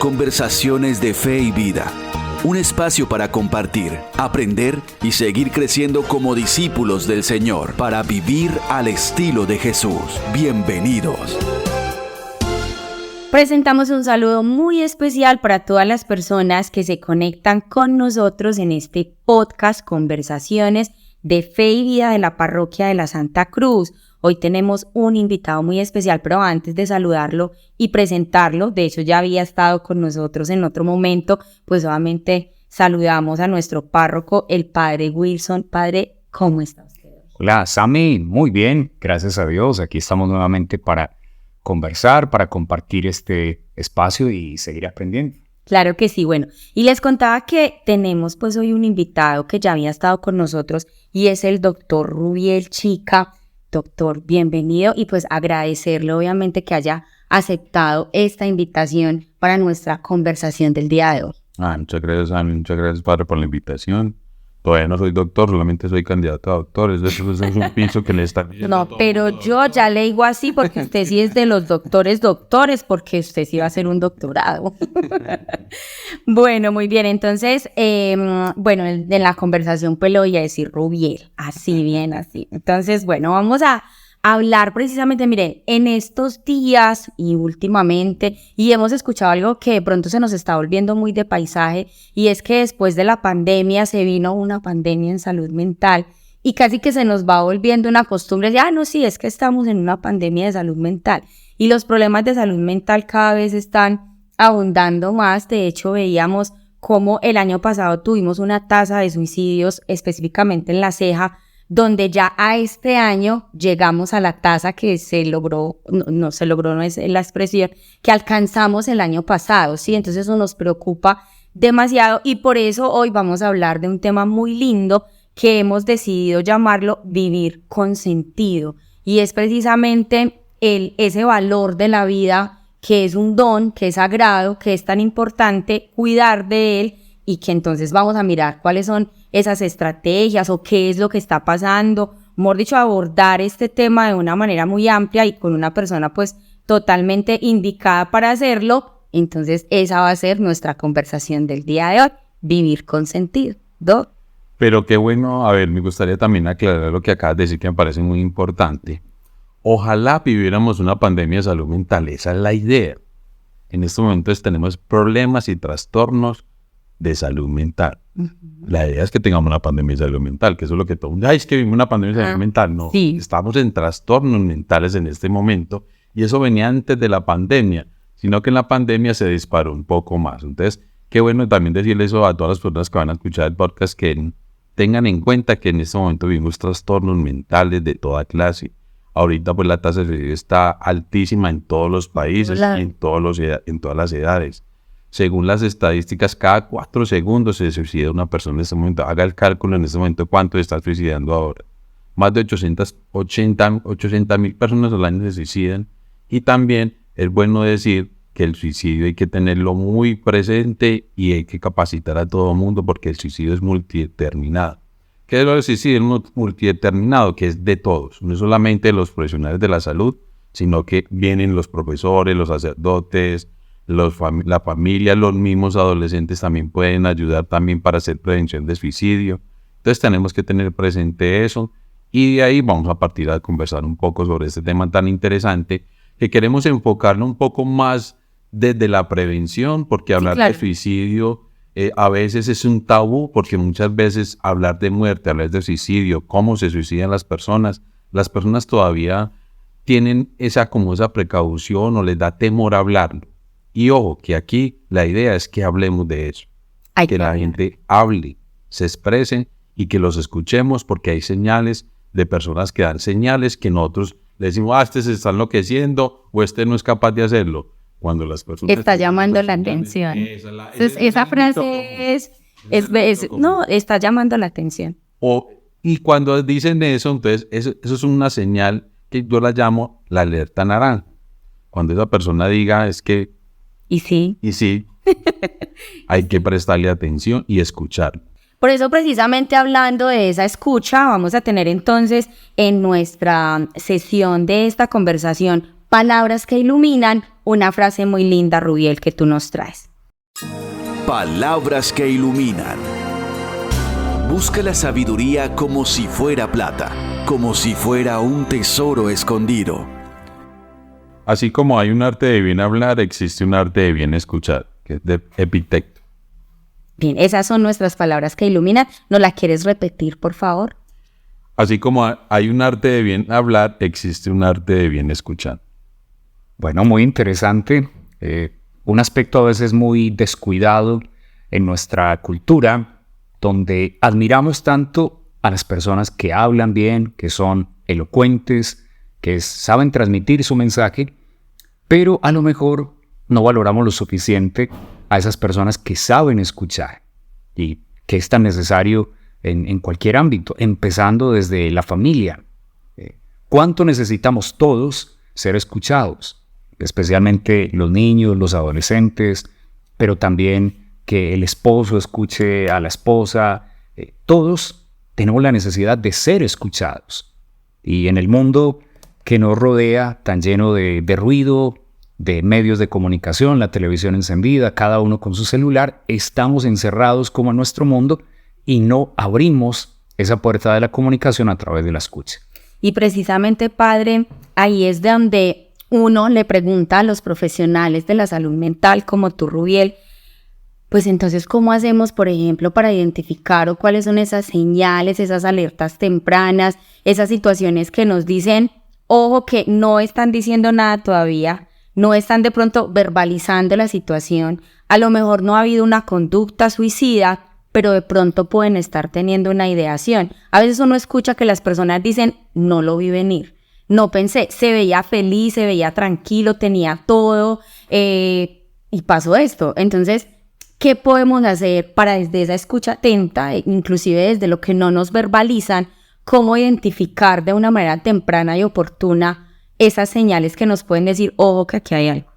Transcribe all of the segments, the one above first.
Conversaciones de Fe y Vida. Un espacio para compartir, aprender y seguir creciendo como discípulos del Señor para vivir al estilo de Jesús. Bienvenidos. Presentamos un saludo muy especial para todas las personas que se conectan con nosotros en este podcast Conversaciones de Fe y Vida de la Parroquia de la Santa Cruz. Hoy tenemos un invitado muy especial, pero antes de saludarlo y presentarlo, de hecho ya había estado con nosotros en otro momento, pues obviamente saludamos a nuestro párroco, el Padre Wilson. Padre, ¿cómo está usted? Hola, Sami, muy bien, gracias a Dios. Aquí estamos nuevamente para conversar, para compartir este espacio y seguir aprendiendo. Claro que sí, bueno, y les contaba que tenemos pues hoy un invitado que ya había estado con nosotros y es el doctor Rubiel Chica. Doctor, bienvenido y pues agradecerle obviamente que haya aceptado esta invitación para nuestra conversación del día de hoy. Muchas gracias, Ana, muchas gracias, padre, por la invitación. Todavía no soy doctor, solamente soy candidato a doctor. Eso es un piso que le están diciendo. No, pero yo ya le digo así porque usted sí es de los doctores, porque usted sí va a hacer un doctorado. Bueno, muy bien. Entonces, bueno, de la conversación pues le voy a decir Rubiel, así bien, así. Entonces, bueno, vamos a hablar precisamente, mire, en estos días y últimamente, y hemos escuchado algo que de pronto se nos está volviendo muy de paisaje, y es que después de la pandemia se vino una pandemia en salud mental, y casi que se nos va volviendo una costumbre de, no, sí, es que estamos en una pandemia de salud mental, y los problemas de salud mental cada vez están abundando más. De hecho, veíamos cómo el año pasado tuvimos una tasa de suicidios, específicamente en La Ceja, donde ya a este año llegamos a la tasa que se logró, no es la expresión, que alcanzamos el año pasado, ¿sí? Entonces eso nos preocupa demasiado y por eso hoy vamos a hablar de un tema muy lindo que hemos decidido llamarlo Vivir con Sentido, y es precisamente ese valor de la vida que es un don, que es sagrado, que es tan importante cuidar de él, y que entonces vamos a mirar cuáles son esas estrategias o qué es lo que está pasando, mejor dicho, abordar este tema de una manera muy amplia y con una persona pues totalmente indicada para hacerlo. Entonces esa va a ser nuestra conversación del día de hoy, Vivir con Sentido. Pero qué bueno, a ver, me gustaría también aclarar lo que acabas de decir que me parece muy importante. Ojalá viviéramos una pandemia de salud mental, esa es la idea. En estos momentos tenemos problemas y trastornos de salud mental. La idea es que tengamos una pandemia de salud mental, que eso es lo que todo el mundo, es que vivimos una pandemia de salud mental. No, sí. Estamos en trastornos mentales en este momento, y eso venía antes de la pandemia, sino que en la pandemia se disparó un poco más. Entonces, qué bueno también decirle eso a todas las personas que van a escuchar el podcast, que tengan en cuenta que en este momento vivimos trastornos mentales de toda clase. Ahorita pues la tasa de suicidio está altísima en todos los países, en todas las edades. Según las estadísticas, cada 4 segundos se suicida una persona en este momento. Haga el cálculo en este momento cuánto está suicidando ahora. Más de 880,000 personas al año se suicidan. Y también es bueno decir que el suicidio hay que tenerlo muy presente y hay que capacitar a todo el mundo, porque el suicidio es multideterminado. ¿Qué es lo del suicidio? Es multideterminado, que es de todos. No es solamente de los profesionales de la salud, sino que vienen los profesores, los sacerdotes, la familia, los mismos adolescentes también pueden ayudar también para hacer prevención de suicidio. Entonces tenemos que tener presente eso, y de ahí vamos a partir a conversar un poco sobre este tema tan interesante, que queremos enfocarlo un poco más desde la prevención, porque hablar de suicidio a veces es un tabú, porque muchas veces hablar de muerte, hablar de suicidio, cómo se suicidan las personas todavía tienen esa precaución o les da temor hablarlo. Y ojo, que aquí la idea es que hablemos de eso, que la gente hable, se expresen y que los escuchemos, porque hay señales de personas que dan señales que nosotros le decimos, este se está enloqueciendo o este no es capaz de hacerlo. Cuando las personas está llamando la atención. Esa frase está llamando la atención. Y cuando dicen eso, entonces eso es una señal que yo la llamo la alerta naranja. Cuando esa persona diga es que ¿Y sí? Hay que prestarle atención y escuchar. Por eso, precisamente hablando de esa escucha, vamos a tener entonces en nuestra sesión de esta conversación Palabras que Iluminan, una frase muy linda, Rubiel, que tú nos traes. Palabras que iluminan. Busca la sabiduría como si fuera plata, como si fuera un tesoro escondido. Así como hay un arte de bien hablar, existe un arte de bien escuchar, que es de Epicteto. Bien, esas son nuestras palabras que iluminan. ¿Nos la quieres repetir, por favor? Así como hay un arte de bien hablar, existe un arte de bien escuchar. Bueno, muy interesante. Un aspecto a veces muy descuidado en nuestra cultura, donde admiramos tanto a las personas que hablan bien, que son elocuentes, que saben transmitir su mensaje, pero a lo mejor no valoramos lo suficiente a esas personas que saben escuchar y que es tan necesario en cualquier ámbito, empezando desde la familia. ¿Cuánto necesitamos todos ser escuchados? Especialmente los niños, los adolescentes, pero también que el esposo escuche a la esposa. Todos tenemos la necesidad de ser escuchados. Y en el mundo que nos rodea, tan lleno de ruido, de medios de comunicación, la televisión encendida, cada uno con su celular, estamos encerrados como en nuestro mundo y no abrimos esa puerta de la comunicación a través de la escucha. Y precisamente, padre, ahí es donde uno le pregunta a los profesionales de la salud mental, como tú, Rubiel, pues entonces, ¿cómo hacemos, por ejemplo, para identificar o cuáles son esas señales, esas alertas tempranas, esas situaciones que nos dicen, ojo, que no están diciendo nada todavía, no están de pronto verbalizando la situación, a lo mejor no ha habido una conducta suicida, pero de pronto pueden estar teniendo una ideación? A veces uno escucha que las personas dicen, no lo vi venir, no pensé, se veía feliz, se veía tranquilo, tenía todo, y pasó esto. Entonces, ¿qué podemos hacer para desde esa escucha atenta, inclusive desde lo que no nos verbalizan, cómo identificar de una manera temprana y oportuna esas señales que nos pueden decir, ojo, que aquí hay algo?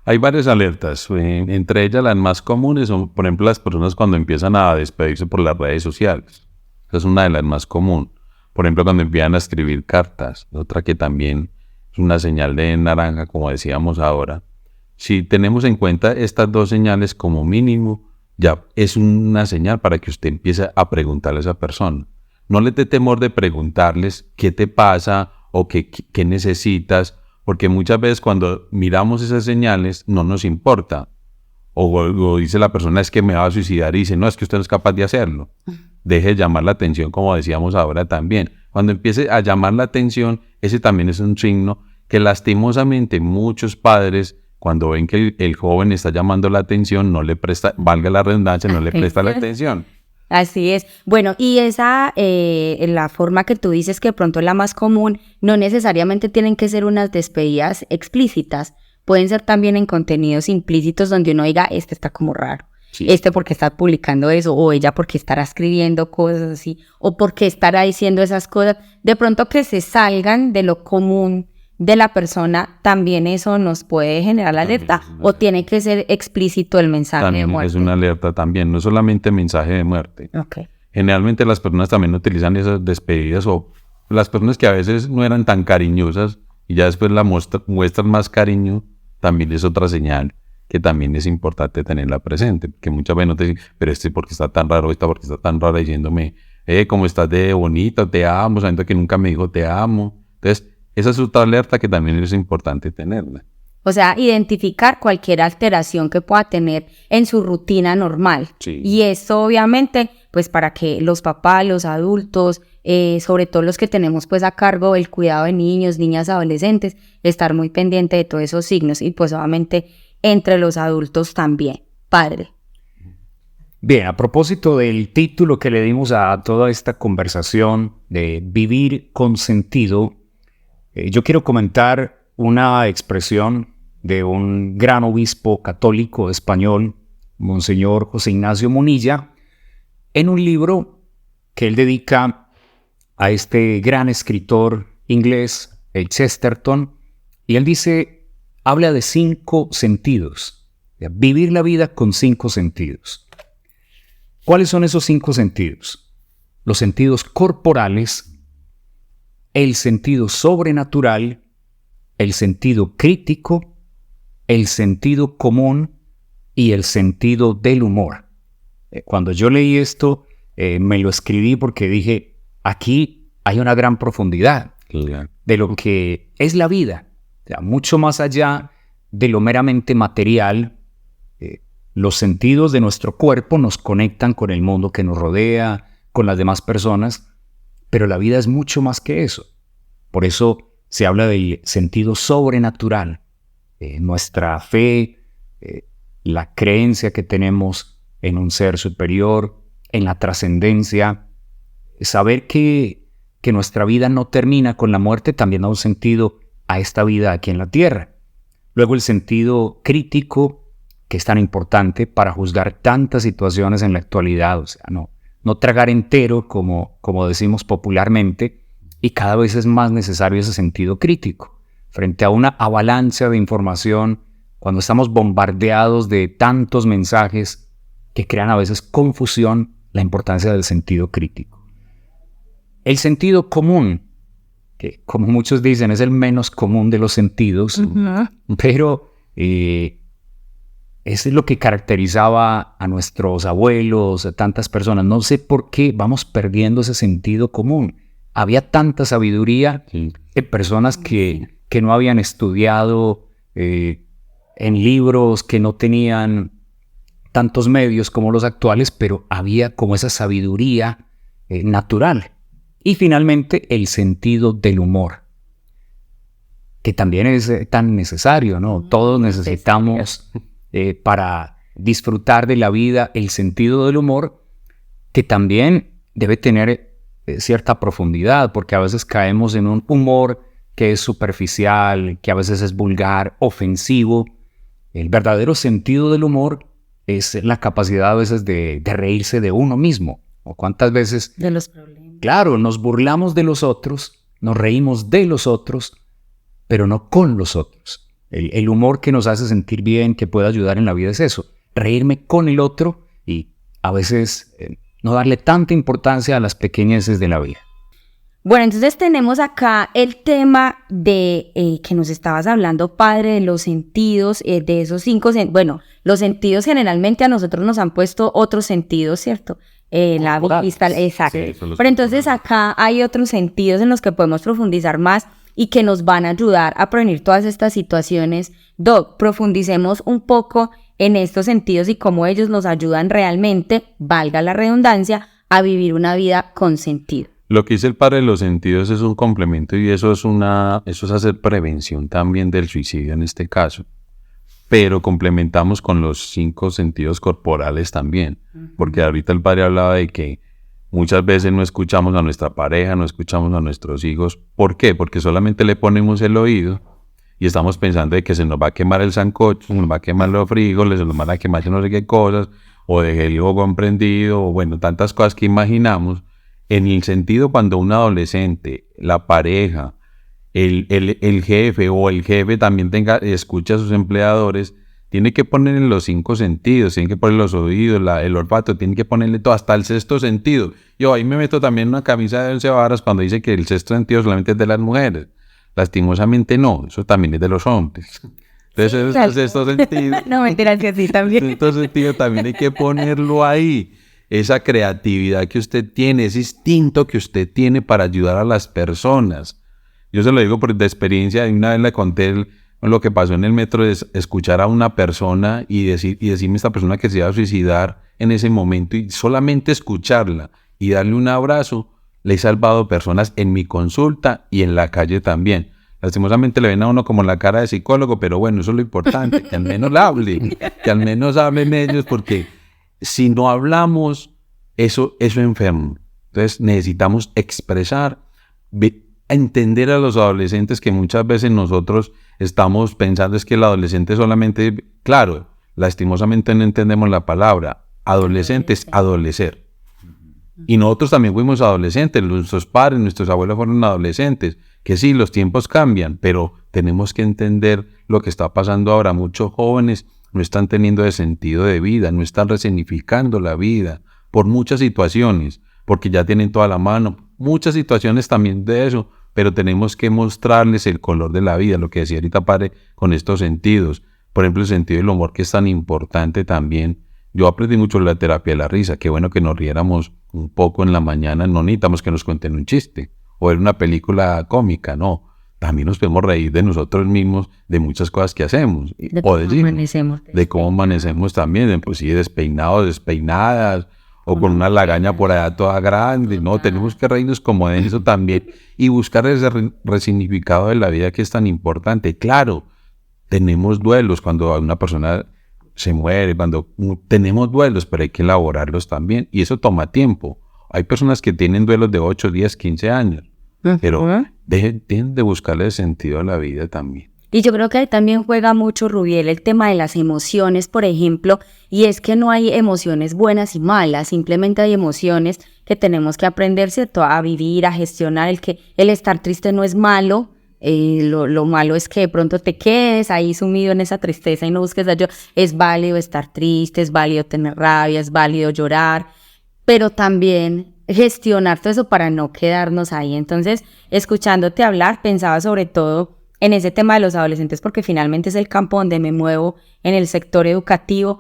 Hay varias alertas, entre ellas las más comunes son, por ejemplo, las personas cuando empiezan a despedirse por las redes sociales. Esa es una de las más comunes. Por ejemplo, cuando empiezan a escribir cartas, otra que también es una señal de naranja, como decíamos ahora. Si tenemos en cuenta estas dos señales como mínimo, ya es una señal para que usted empiece a preguntarle a esa persona. No le dé temor de preguntarles qué te pasa o qué necesitas, porque muchas veces cuando miramos esas señales no nos importa. O dice la persona, es que me va a suicidar, y dice, no, es que usted no es capaz de hacerlo. Deje de llamar la atención, como decíamos ahora también. Cuando empiece a llamar la atención, ese también es un signo que lastimosamente muchos padres, cuando ven que el joven está llamando la atención, no le presta, valga la redundancia, no le presta la atención. Así es. Bueno, y esa, la forma que tú dices que de pronto es la más común, no necesariamente tienen que ser unas despedidas explícitas, pueden ser también en contenidos implícitos donde uno diga, este está como raro, sí. Este porque está publicando eso, o ella porque estará escribiendo cosas así, o porque estará diciendo esas cosas, de pronto que se salgan de lo común de la persona, también eso nos puede generar la alerta, o tiene que ser explícito el mensaje también de muerte. Es una alerta también, no solamente mensaje de muerte. Okay. Generalmente las personas también utilizan esas despedidas, o las personas que a veces no eran tan cariñosas y ya después muestran más cariño, también es otra señal que también es importante tenerla presente, porque muchas veces no te dicen, pero porque está tan raro, esta porque está tan rara, diciéndome, cómo estás de bonita, te amo, sabiendo que nunca me dijo te amo. Entonces, esa es otra alerta que también es importante tenerla. O sea, identificar cualquier alteración que pueda tener en su rutina normal. Sí. Y esto obviamente, pues para que los papás, los adultos, sobre todo los que tenemos pues a cargo el cuidado de niños, niñas, adolescentes, estar muy pendiente de todos esos signos y pues obviamente entre los adultos también. Padre. Bien, a propósito del título que le dimos a toda esta conversación de vivir con sentido, yo quiero comentar una expresión de un gran obispo católico español, Monseñor José Ignacio Munilla, en un libro que él dedica a este gran escritor inglés, Chesterton, y él dice, habla de 5 sentidos, de vivir la vida con 5 sentidos. ¿Cuáles son esos 5 sentidos? Los sentidos corporales, el sentido sobrenatural, el sentido crítico, el sentido común y el sentido del humor. Cuando yo leí esto, me lo escribí porque dije, aquí hay una gran profundidad de lo que es la vida. O sea, mucho más allá de lo meramente material, los sentidos de nuestro cuerpo nos conectan con el mundo que nos rodea, con las demás personas, pero la vida es mucho más que eso. Por eso se habla del sentido sobrenatural. Nuestra fe, la creencia que tenemos en un ser superior, en la trascendencia, saber que nuestra vida no termina con la muerte también da un sentido a esta vida aquí en la tierra. Luego el sentido crítico, que es tan importante para juzgar tantas situaciones en la actualidad, o sea, no tragar entero como decimos popularmente, y cada vez es más necesario ese sentido crítico. Frente a una avalancha de información, cuando estamos bombardeados de tantos mensajes que crean a veces confusión, la importancia del sentido crítico. El sentido común, que como muchos dicen es el menos común de los sentidos, pero eso es lo que caracterizaba a nuestros abuelos, a tantas personas. No sé por qué vamos perdiendo ese sentido común. Había tanta sabiduría en personas que no habían estudiado en libros, que no tenían tantos medios como los actuales, pero había como esa sabiduría natural. Y finalmente el sentido del humor, que también es tan necesario, ¿no? Todos necesitamos para disfrutar de la vida el sentido del humor, que también debe tener cierta profundidad, porque a veces caemos en un humor que es superficial, que a veces es vulgar, ofensivo. El verdadero sentido del humor es la capacidad a veces de reírse de uno mismo. ¿O cuántas veces? De los problemas. Claro, nos burlamos de los otros, nos reímos de los otros, pero no con los otros. El humor que nos hace sentir bien, que puede ayudar en la vida es eso, reírme con el otro y a veces no darle tanta importancia a las pequeñeces de la vida. Bueno, entonces tenemos acá el tema de que nos estabas hablando, padre, de los sentidos, de esos 5 sentidos. Bueno, los sentidos generalmente a nosotros nos han puesto otros sentidos, ¿cierto? La vista, exacto. Sí, pero entonces acá hay otros sentidos en los que podemos profundizar más y que nos van a ayudar a prevenir todas estas situaciones. Doc, profundicemos un poco en estos sentidos y cómo ellos nos ayudan realmente, valga la redundancia, a vivir una vida con sentido. Lo que dice el padre de los sentidos es un complemento y eso es hacer prevención también del suicidio en este caso. Pero complementamos con los 5 sentidos corporales también. Porque ahorita el padre hablaba de que muchas veces no escuchamos a nuestra pareja, no escuchamos a nuestros hijos. ¿Por qué? Porque solamente le ponemos el oído y estamos pensando de que se nos va a quemar el sancocho, se nos va a quemar los frijoles, se nos van a quemar yo no sé qué cosas, o dejé el fuego emprendido, o bueno, tantas cosas que imaginamos. En el sentido cuando un adolescente, la pareja, el jefe o el jefe también escucha a sus empleadores, tiene que poner en los 5 sentidos, tiene que poner los oídos, el olfato, tiene que ponerle todo, hasta el 6º sentido. Yo ahí me meto también una camisa de 11 varas cuando dice que el 6º sentido solamente es de las mujeres. Lastimosamente no, eso también es de los hombres. Entonces el 6º sentido... No, mentiras que sí también. El 6º sentido también hay que ponerlo ahí. Esa creatividad que usted tiene, ese instinto que usted tiene para ayudar a las personas. Yo se lo digo por experiencia, una vez le conté lo que pasó en el metro, es escuchar a una persona y decirme a esta persona que se iba a suicidar en ese momento y solamente escucharla y darle un abrazo, le he salvado personas en mi consulta y en la calle también. Lastimosamente le ven a uno como la cara de psicólogo, pero bueno, eso es lo importante, que al menos hable, que al menos hablen ellos, porque si no hablamos, eso enferma. Entonces necesitamos expresar, entender a los adolescentes, que muchas veces nosotros estamos pensando es que el adolescente solamente, claro, lastimosamente no entendemos la palabra. Adolescente es adolecer. Y nosotros también fuimos adolescentes, nuestros padres, nuestros abuelos fueron adolescentes, que sí, los tiempos cambian, pero tenemos que entender lo que está pasando ahora. Muchos jóvenes no están teniendo ese sentido de vida, no están resignificando la vida por muchas situaciones, porque ya tienen toda la mano, muchas situaciones también de eso, pero tenemos que mostrarles el color de la vida, lo que decía ahorita padre con estos sentidos, Por ejemplo, el sentido del humor, que es tan importante también. Yo aprendí mucho la terapia de la risa. Qué bueno que nos riéramos un poco en la mañana. No necesitamos que nos cuenten un chiste o ver una película cómica, no. También nos podemos reír de nosotros mismos, de muchas cosas que hacemos. De cómo amanecemos también, pues sí, despeinados, despeinadas, o con una lagaña por allá toda grande. No, tenemos que reírnos como de eso también y buscar ese resignificado de la vida que es tan importante. Claro, tenemos duelos cuando una persona se muere, cuando tenemos duelos, pero hay que elaborarlos también y eso toma tiempo. Hay personas que tienen duelos de 8, 10, 15 años, pero tienen de buscarle sentido a la vida también. Y yo creo que ahí también juega mucho, Rubiel, el tema de las emociones, por ejemplo, y es que no hay emociones buenas y malas, simplemente hay emociones que tenemos que aprender, ¿cierto?, a vivir, a gestionar. El estar triste no es malo. Lo malo es que de pronto te quedes ahí sumido en esa tristeza y no busques ayuda. Es válido estar triste, es válido tener rabia, es válido llorar, pero también gestionar todo eso para no quedarnos ahí. Entonces, escuchándote hablar, pensaba sobre todo en ese tema de los adolescentes, porque finalmente es el campo donde me muevo en el sector educativo,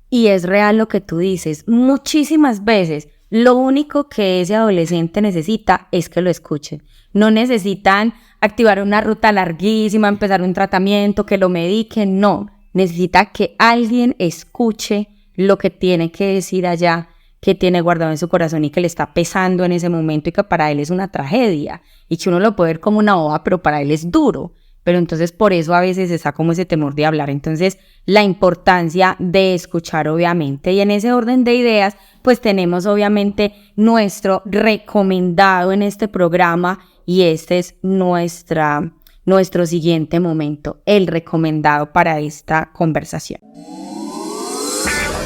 y es real lo que tú dices. Muchísimas veces lo único que ese adolescente necesita es que lo escuchen. No necesitan activar una ruta larguísima, empezar un tratamiento, que lo mediquen, no. Necesita que alguien escuche lo que tiene que decir allá, que tiene guardado en su corazón y que le está pesando en ese momento y que para él es una tragedia y que uno lo puede ver como una boba, pero para él es duro. Pero entonces por eso a veces está como ese temor de hablar. Entonces la importancia de escuchar, obviamente. Y en ese orden de ideas, pues tenemos obviamente nuestro recomendado en este programa, y este es nuestro siguiente momento, el recomendado para esta conversación.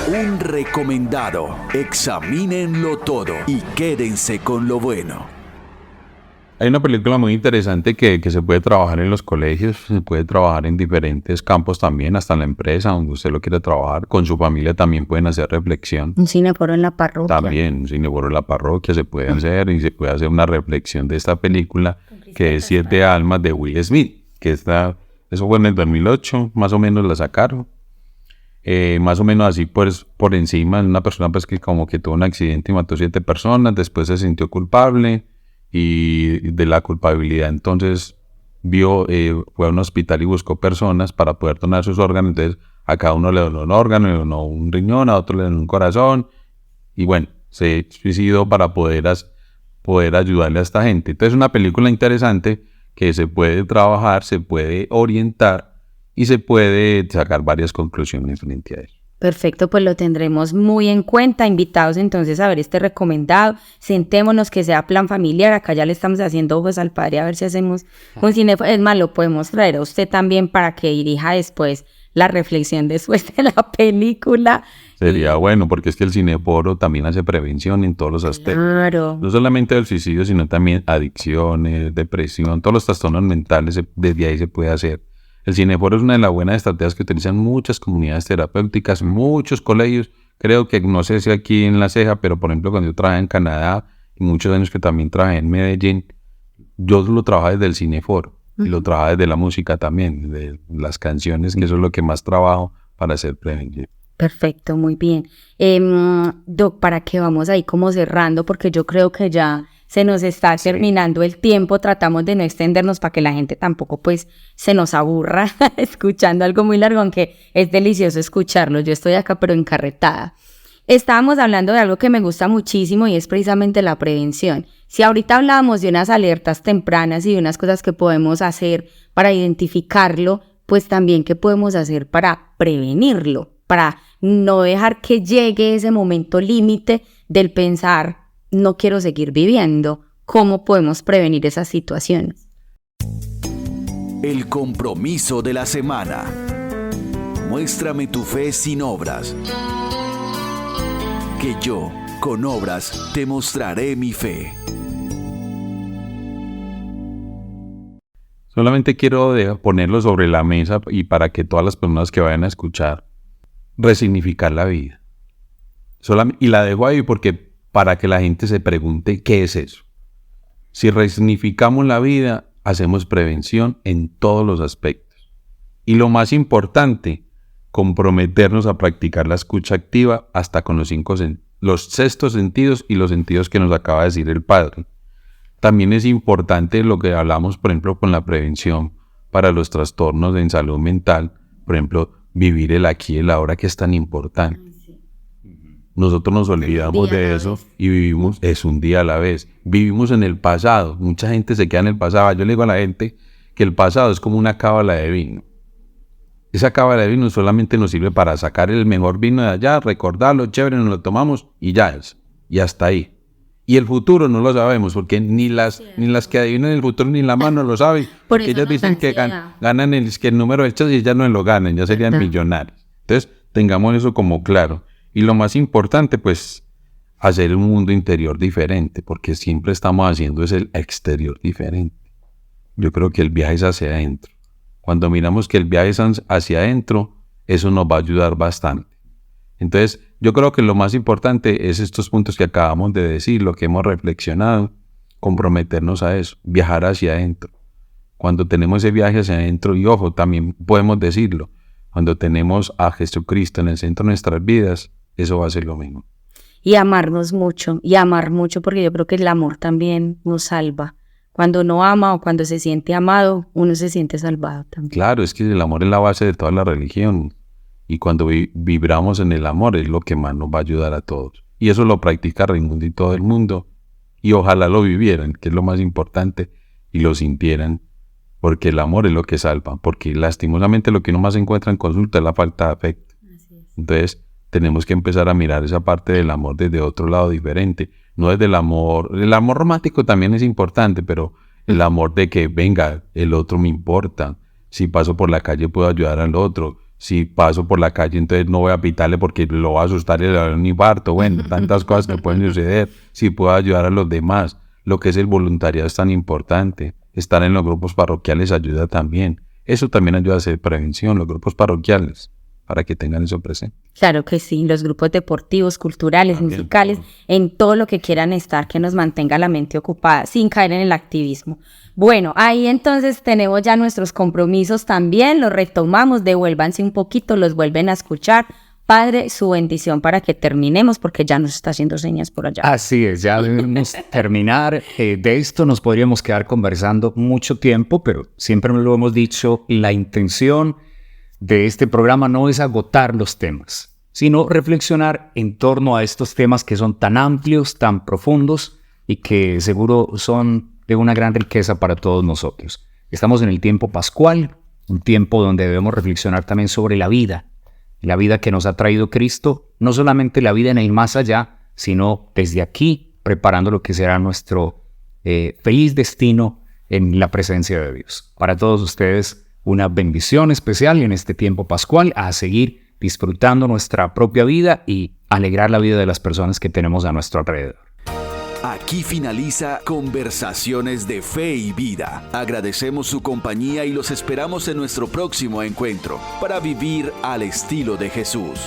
Un recomendado. Examínenlo todo y quédense con lo bueno. Hay una película muy interesante que se puede trabajar en los colegios, se puede trabajar en diferentes campos también, hasta en la empresa, donde usted lo quiera trabajar. Con su familia también pueden hacer reflexión. Un cineforo en la parroquia. También, un cineforo en la parroquia se puede hacer, y se puede hacer una reflexión de esta película, que es 7 almas de Will Smith, eso fue en el 2008, más o menos la sacaron. Más o menos así, pues, por encima, una persona pues que como que tuvo un accidente y mató 7 personas, después se sintió culpable, y de la culpabilidad entonces fue a un hospital y buscó personas para poder donar sus órganos. Entonces a cada uno le donó un órgano, le donó un riñón, a otro le donó un corazón, y bueno, se suicidó para poder ayudarle a esta gente. Entonces es una película interesante que se puede trabajar, se puede orientar y se puede sacar varias conclusiones frente a eso. Perfecto, pues lo tendremos muy en cuenta. Invitados entonces a ver este recomendado. Sentémonos, que sea plan familiar. Acá ya le estamos haciendo ojos al padre a ver si hacemos un cine. Es más, lo podemos traer a usted también para que dirija después la reflexión después de la película. Sería bueno, porque es que el cineforo también hace prevención en todos los aspectos. Claro. No solamente del suicidio, sino también adicciones, depresión, todos los trastornos mentales, desde ahí se puede hacer. El cineforo es una de las buenas estrategias que utilizan muchas comunidades terapéuticas, muchos colegios. Creo que, no sé si aquí en La Ceja, pero por ejemplo cuando yo trabajé en Canadá y muchos años que también trabajé en Medellín, yo lo trabajé desde el cineforo y lo trabajé desde la música también, de las canciones, que eso es lo que más trabajo para hacer prevención. Perfecto, muy bien. Doc, ¿para qué vamos ahí como cerrando? Porque yo creo que ya se nos está terminando el tiempo. Tratamos de no extendernos para que la gente tampoco pues se nos aburra escuchando algo muy largo, aunque es delicioso escucharlo. Yo estoy acá pero encarretada. Estábamos hablando de algo que me gusta muchísimo y es precisamente la prevención. Si ahorita hablábamos de unas alertas tempranas y de unas cosas que podemos hacer para identificarlo, pues también qué podemos hacer para prevenirlo, para no dejar que llegue ese momento límite del pensar, no quiero seguir viviendo. ¿Cómo podemos prevenir esas situaciones? El compromiso de la semana. Muéstrame tu fe sin obras, que yo, con obras, te mostraré mi fe. Solamente quiero ponerlo sobre la mesa y para que todas las personas que vayan a escuchar, resignificar la vida. Y la dejo ahí porque para que la gente se pregunte qué es eso. Si resignificamos la vida, hacemos prevención en todos los aspectos. Y lo más importante, comprometernos a practicar la escucha activa hasta con los sextos sentidos y los sentidos que nos acaba de decir el Padre. También es importante lo que hablamos, por ejemplo, con la prevención para los trastornos en salud mental, por ejemplo, vivir el aquí y el ahora, que es tan importante. Nosotros nos olvidamos de eso y vivimos, es un día a la vez. Vivimos en el pasado. Mucha gente se queda en el pasado. Yo le digo a la gente que el pasado es como una cábala de vino. Esa cábala de vino solamente nos sirve para sacar el mejor vino de allá, recordarlo, chévere, nos lo tomamos y ya es. Y hasta ahí. Y el futuro no lo sabemos, porque ni las que adivinan el futuro ni la mano lo saben. Porque ellas dicen que ganan el número de hechas y ellas no lo ganan, ya serían millonarios. Entonces, tengamos eso como claro. Y lo más importante, pues, hacer un mundo interior diferente, porque siempre estamos haciendo es el exterior diferente. Yo creo que el viaje es hacia adentro. Cuando miramos que el viaje es hacia adentro, eso nos va a ayudar bastante. Entonces, yo creo que lo más importante es estos puntos que acabamos de decir, lo que hemos reflexionado, comprometernos a eso, viajar hacia adentro. Cuando tenemos ese viaje hacia adentro, y ojo, también podemos decirlo, cuando tenemos a Jesucristo en el centro de nuestras vidas, eso va a ser lo mismo. Y amarnos mucho, y amar mucho, porque yo creo que el amor también nos salva. Cuando uno ama o cuando se siente amado, uno se siente salvado también. Claro, es que el amor es la base de toda la religión. Y cuando vibramos en el amor es lo que más nos va a ayudar a todos. Y eso lo practica Raimundo y todo el mundo. Y ojalá lo vivieran, que es lo más importante, y lo sintieran. Porque el amor es lo que salva. Porque lastimosamente lo que uno más encuentra en consulta es la falta de afecto. Entonces tenemos que empezar a mirar esa parte del amor desde otro lado diferente. No desde el amor romántico también es importante, pero el amor de que venga, el otro me importa. Si paso por la calle puedo ayudar al otro. Si paso por la calle, entonces no voy a pitarle porque lo va a asustar y le va a dar un infarto. Bueno, tantas cosas que pueden suceder. Si puedo ayudar a los demás. Lo que es el voluntariado es tan importante. Estar en los grupos parroquiales ayuda también. Eso también ayuda a hacer prevención, los grupos parroquiales, para que tengan eso presente. Claro que sí, los grupos deportivos, culturales, también, musicales, en todo lo que quieran estar, que nos mantenga la mente ocupada, sin caer en el activismo. Bueno, ahí entonces tenemos ya nuestros compromisos también, los retomamos, devuélvanse un poquito, los vuelven a escuchar. Padre, su bendición para que terminemos, porque ya nos está haciendo señas por allá. Así es, ya debemos terminar. De esto nos podríamos quedar conversando mucho tiempo, pero siempre lo hemos dicho, la intención de este programa no es agotar los temas, sino reflexionar en torno a estos temas que son tan amplios, tan profundos y que seguro son de una gran riqueza para todos nosotros. Estamos en el tiempo pascual, un tiempo donde debemos reflexionar también sobre la vida que nos ha traído Cristo, no solamente la vida en el más allá, sino desde aquí, preparando lo que será nuestro feliz destino en la presencia de Dios. Para todos ustedes, una bendición especial en este tiempo pascual, a seguir disfrutando nuestra propia vida y alegrar la vida de las personas que tenemos a nuestro alrededor. Aquí finaliza Conversaciones de Fe y Vida. Agradecemos su compañía y los esperamos en nuestro próximo encuentro para vivir al estilo de Jesús.